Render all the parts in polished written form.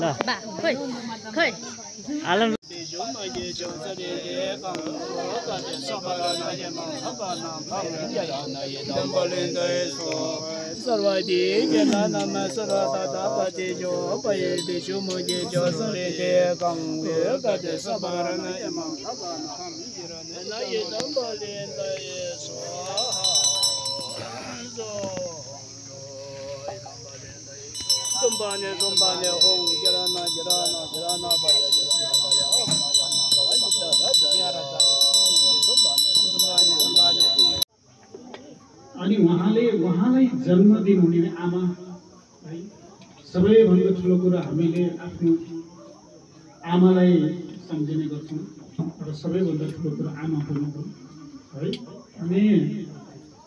ल खै आलम Tumbane hong jirana baya अनि उहाँलाई जन्म दिनुहुने आमा है सबैभन्दा ठुलो कुरा हामीले आफ्नो आमालाई सम्झिने गर्छौं र सबैभन्दा ठुलो कुरा आमा हुनु हो है अनि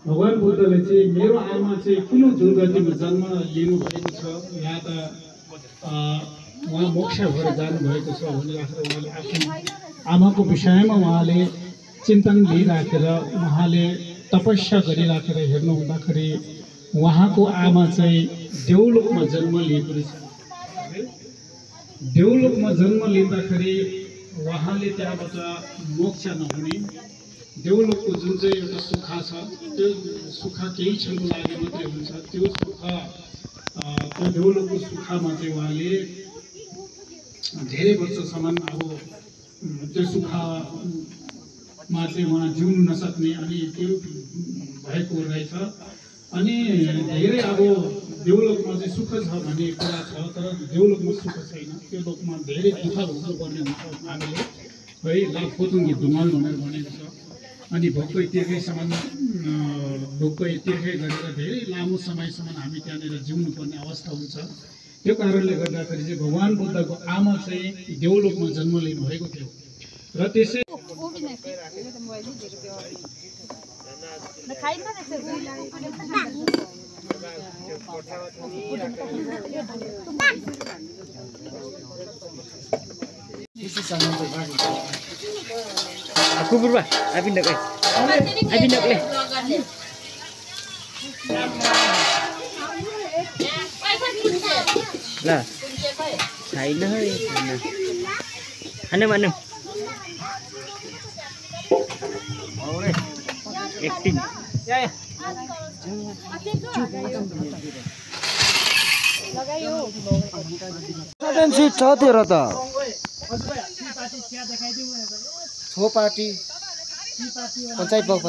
भगवान बुद्धले चाहिँ मेरो आमा चाहिँ कुन दुर्गतिमा जन्म लिनु भएको छ या त उहाँ मोक्ष भएर जानु भएको छ भने उहाँले आफ्नो आमाको विषयमा उहाँले चिन्तन लिइराखेर उहाँले तपस्या गरिराखेर हेर्नु हुँदाखेरि उहाँको आमा चाहिँ देवलोकमा जन्म लिएको रहेछ देवलोकमा जन्म लिँदाखेरि उहाँले त्यहाँबाट मोक्ष नहुने देवलोकको जुन चाहिँ एउटा सुख छ त्यो सुख केही क्षणको लागि मात्रै हुन्छ त्यो सुख त्यो देवलोकको सुखमा चाहिँ उहाँले धेरै वर्षसम्म अब त्यो सुखमा चाहिँ उहाँ जिउनु नसक्ने अनि त्यो भएको रहेछ अनि धेरै अब देवलोकमा चाहिँ सुख छ भन्ने कुरा छ तर देवलोकमा सुख छैन त्यो लोकमा धेरै दुःख भोग्नुपर्ने हुन्छ हामीले है लाखोतुङ्गी धुमाल भनेर भनेको छ अनि भोकको त्यतिसम्म भोकको त्यतिकै गरेर धेरै लामो समयसम्म हामी त्यहाँनिर जिउनु पर्ने अवस्था हुन्छ त्यो कारणले गर्दाखेरि चाहिँ भगवान बुद्धको आमा चाहिँ देवलोकमा जन्म लिनु भएको थियो र त्यसै कुकुर आइपिन्डक आइपिन्डकले ल छैन खानु मानु एक्टिङ छ तेरो त छो पार्टी पंचायत भाग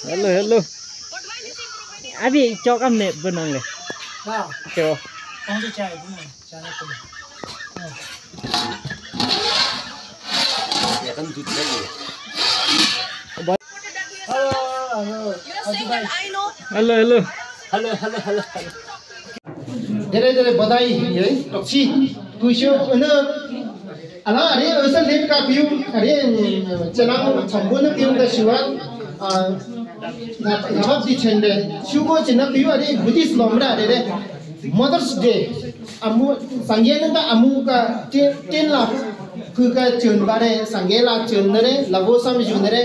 हेलो हेलो अभी चौकम ने बनाऊंगे क्यों हेलो हेलो धेरै धेरै बधाई है टक्सी कुइसो न अला अरे असन लेप का पिउ अरे चनाङ छम्बोन पिउ द शिवा नभब दि छेन्डे सुगो चिन पिउ अरे बुद्धिस्ट लमरा अरे मदर्स डे अमु संगेन द अमु का 10 लाख फुका चुन बारे संगेला चुन रे लगो सम जुन रे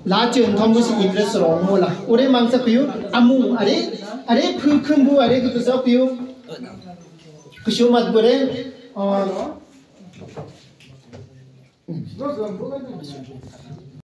ला चुन थंगुस इंग्लिश रोमोला ओरे मांस पिउ अमु अरे फुखुंबु अरे कुसो पिउ कुसो मत बरे